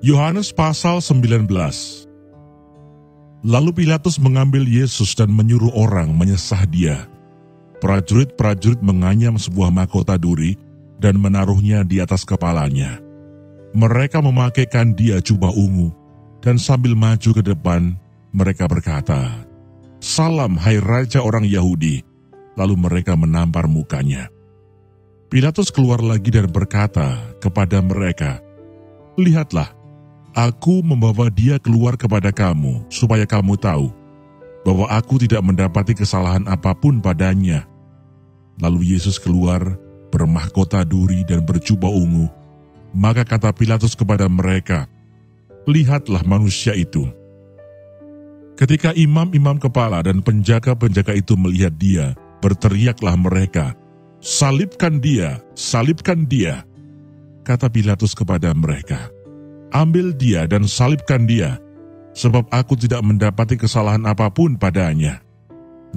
Yohanes pasal 19. Lalu Pilatus mengambil Yesus dan menyuruh orang menyesah dia. Prajurit-prajurit menganyam sebuah mahkota duri dan menaruhnya di atas kepalanya. Mereka memakaikan dia jubah ungu, dan sambil maju ke depan, mereka berkata, "Salam, hai Raja orang Yahudi." Lalu mereka menampar mukanya. Pilatus keluar lagi dan berkata kepada mereka, "Lihatlah, aku membawa dia keluar kepada kamu, supaya kamu tahu bahwa aku tidak mendapati kesalahan apapun padanya." Lalu Yesus keluar, bermahkota duri dan berjubah ungu. Maka kata Pilatus kepada mereka, "Lihatlah manusia itu." Ketika imam-imam kepala dan penjaga-penjaga itu melihat dia, berteriaklah mereka, "Salibkan dia, salibkan dia." Kata Pilatus kepada mereka, "Ambil dia dan salibkan dia, sebab aku tidak mendapati kesalahan apapun padanya."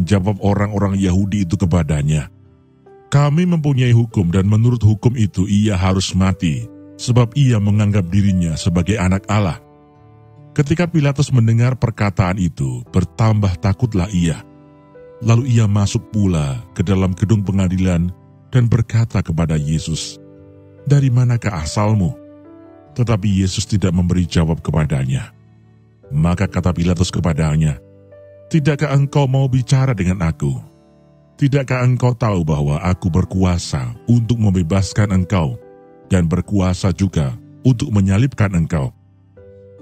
Jawab orang-orang Yahudi itu kepadanya, "Kami mempunyai hukum dan menurut hukum itu ia harus mati, sebab ia menganggap dirinya sebagai anak Allah." Ketika Pilatus mendengar perkataan itu, bertambah takutlah ia. Lalu ia masuk pula ke dalam gedung pengadilan dan berkata kepada Yesus, "Dari manakah asalmu?" Tetapi Yesus tidak memberi jawab kepadanya. Maka kata Pilatus kepadanya, "Tidakkah engkau mau bicara dengan aku? Tidakkah engkau tahu bahwa aku berkuasa untuk membebaskan engkau dan berkuasa juga untuk menyalibkan engkau?"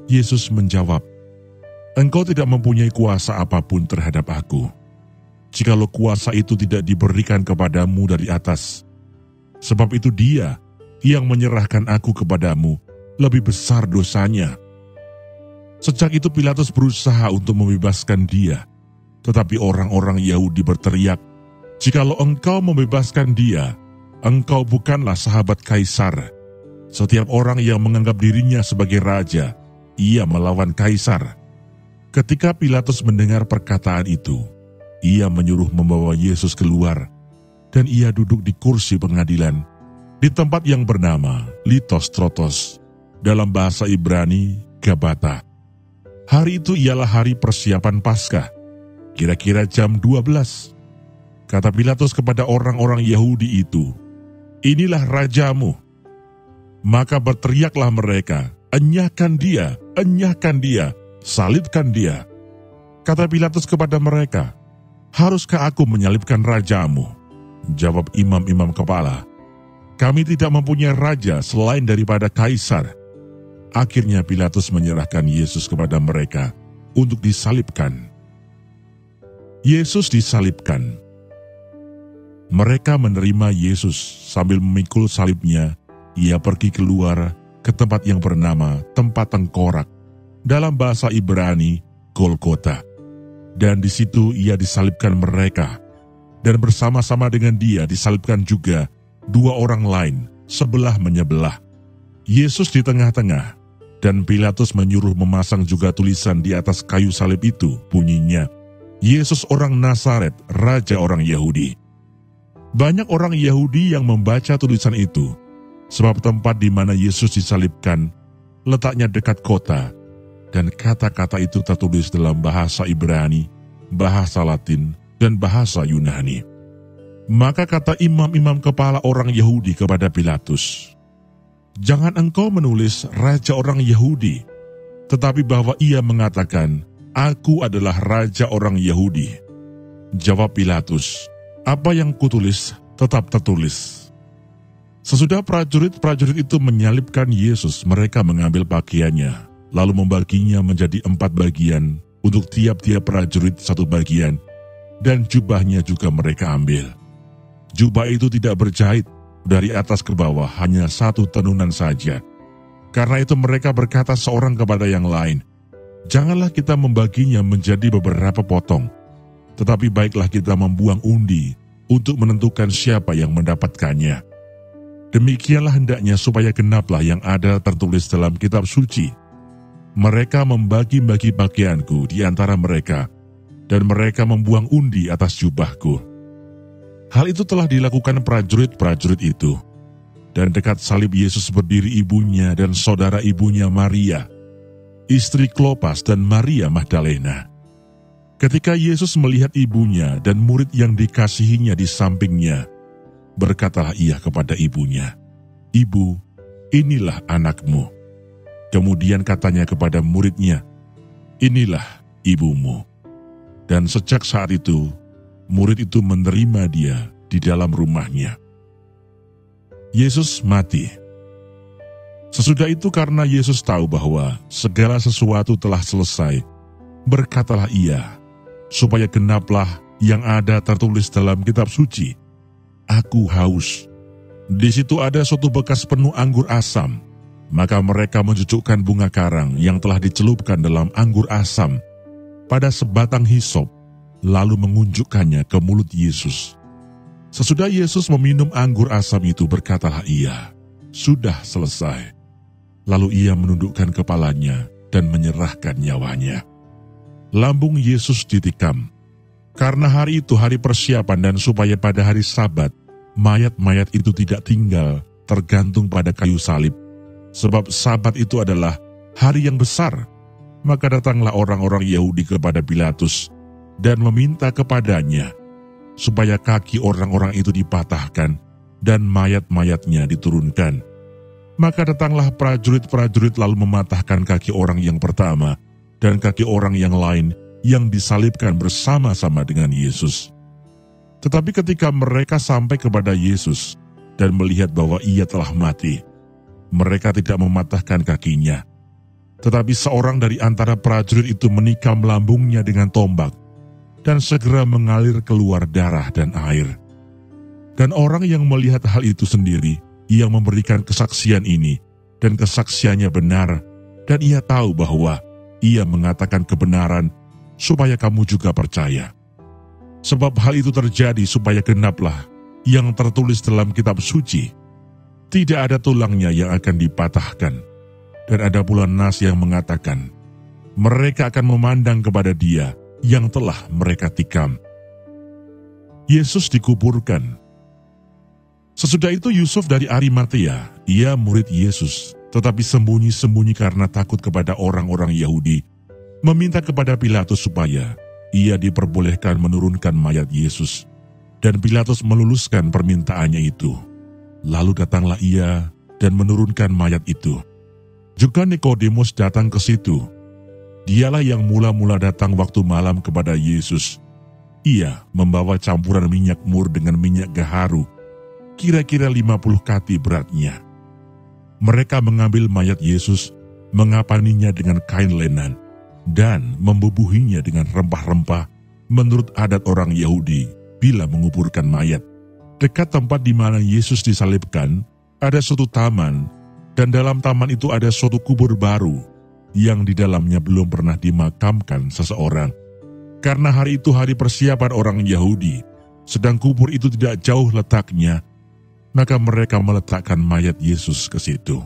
Yesus menjawab, "Engkau tidak mempunyai kuasa apapun terhadap aku, jikalau kuasa itu tidak diberikan kepadamu dari atas. Sebab itu dia yang menyerahkan aku kepadamu lebih besar dosanya." Sejak itu Pilatus berusaha untuk membebaskan dia, tetapi orang-orang Yahudi berteriak, "Jikalau engkau membebaskan dia, engkau bukanlah sahabat Kaisar. Setiap orang yang menganggap dirinya sebagai raja, ia melawan Kaisar." Ketika Pilatus mendengar perkataan itu, ia menyuruh membawa Yesus keluar, dan ia duduk di kursi pengadilan, di tempat yang bernama Litostrotos, dalam bahasa Ibrani, Gabata. Hari itu ialah hari persiapan Paskah, kira-kira jam 12. Kata Pilatus kepada orang-orang Yahudi itu, "Inilah rajamu." Maka berteriaklah mereka, enyahkan dia, salibkan dia." Kata Pilatus kepada mereka, "Haruskah aku menyalibkan rajamu?" Jawab imam-imam kepala, "Kami tidak mempunyai raja selain daripada Kaisar." Akhirnya Pilatus menyerahkan Yesus kepada mereka untuk disalibkan. Yesus disalibkan. Mereka menerima Yesus sambil memikul salibnya. Ia pergi keluar ke tempat yang bernama Tempat Tengkorak, dalam bahasa Ibrani, Golgota. Dan di situ ia disalibkan mereka. Dan bersama-sama dengan dia disalibkan juga dua orang lain, sebelah menyebelah. Yesus di tengah-tengah, dan Pilatus menyuruh memasang juga tulisan di atas kayu salib itu, bunyinya, "Yesus orang Nazaret, Raja orang Yahudi." Banyak orang Yahudi yang membaca tulisan itu, sebab tempat di mana Yesus disalibkan letaknya dekat kota, dan kata-kata itu tertulis dalam bahasa Ibrani, bahasa Latin, dan bahasa Yunani. Maka kata imam-imam kepala orang Yahudi kepada Pilatus, "Jangan engkau menulis Raja orang Yahudi, tetapi bahwa ia mengatakan, 'Aku adalah Raja orang Yahudi.'" Jawab Pilatus, "Apa yang kutulis tetap tertulis." Sesudah prajurit-prajurit itu menyalibkan Yesus, mereka mengambil pakaiannya, lalu membaginya menjadi 4 bagian, untuk tiap-tiap prajurit 1 bagian, dan jubahnya juga mereka ambil. Jubah itu tidak berjahit, dari atas ke bawah hanya 1 tenunan saja. Karena itu mereka berkata seorang kepada yang lain, "Janganlah kita membaginya menjadi beberapa potong, tetapi baiklah kita membuang undi untuk menentukan siapa yang mendapatkannya. Demikianlah hendaknya supaya genaplah yang ada tertulis dalam kitab suci. Mereka membagi-bagi pakaianku di antara mereka, dan mereka membuang undi atas jubahku." Hal itu telah dilakukan prajurit-prajurit itu. dan dekat salib Yesus berdiri ibunya dan saudara ibunya Maria, istri Klopas dan Maria Magdalena. Ketika Yesus melihat ibunya dan murid yang dikasihinya di sampingnya, berkatalah ia kepada ibunya, "Ibu, inilah anakmu." Kemudian katanya kepada muridnya, "Inilah ibumu." Dan sejak saat itu, murid itu menerima dia di dalam rumahnya. Yesus mati. Sesudah itu, karena Yesus tahu bahwa segala sesuatu telah selesai, berkatalah ia, supaya genaplah yang ada tertulis dalam kitab suci, "Aku haus." Di situ ada suatu bekas penuh anggur asam. Maka mereka mencucukkan bunga karang yang telah dicelupkan dalam anggur asam pada sebatang hisop, lalu mengunjukkannya ke mulut Yesus. Sesudah Yesus meminum anggur asam itu, berkatalah ia, "Sudah selesai." Lalu ia menundukkan kepalanya dan menyerahkan nyawanya. Lambung Yesus ditikam. Karena hari itu hari persiapan dan supaya pada hari Sabat, mayat-mayat itu tidak tinggal tergantung pada kayu salib. Sebab Sabat itu adalah hari yang besar. Maka datanglah orang-orang Yahudi kepada Pilatus dan meminta kepadanya supaya kaki orang-orang itu dipatahkan dan mayat-mayatnya diturunkan. Maka datanglah prajurit-prajurit lalu mematahkan kaki orang yang pertama dan kaki orang yang lain yang disalibkan bersama-sama dengan Yesus. Tetapi ketika mereka sampai kepada Yesus dan melihat bahwa ia telah mati, mereka tidak mematahkan kakinya. Tetapi seorang dari antara prajurit itu menikam lambungnya dengan tombak, dan segera mengalir keluar darah dan air. Dan orang yang melihat hal itu sendiri, yang memberikan kesaksian ini, dan kesaksiannya benar, dan ia tahu bahwa ia mengatakan kebenaran, supaya kamu juga percaya. Sebab hal itu terjadi supaya genaplah yang tertulis dalam kitab suci, "Tidak ada tulangnya yang akan dipatahkan." Dan ada pula nas yang mengatakan, mereka akan memandang kepada dia yang telah mereka tikam. Yesus dikuburkan. Sesudah itu Yusuf dari Arimatea, ia murid Yesus, tetapi sembunyi-sembunyi karena takut kepada orang-orang Yahudi, meminta kepada Pilatus supaya ia diperbolehkan menurunkan mayat Yesus. Dan Pilatus meluluskan permintaannya itu. Lalu datanglah ia dan menurunkan mayat itu. Juga Nikodemus datang ke situ. Dialah yang mula-mula datang waktu malam kepada Yesus. Ia membawa campuran minyak mur dengan minyak gaharu, kira-kira 50 kati beratnya. Mereka mengambil mayat Yesus, mengapaninya dengan kain lenan, dan membubuhinya dengan rempah-rempah menurut adat orang Yahudi bila menguburkan mayat. Dekat tempat di mana Yesus disalibkan, ada suatu taman, dan dalam taman itu ada suatu kubur baru, yang di dalamnya belum pernah dimakamkan seseorang. Karena hari itu hari persiapan orang Yahudi, sedang kubur itu tidak jauh letaknya, maka mereka meletakkan mayat Yesus ke situ.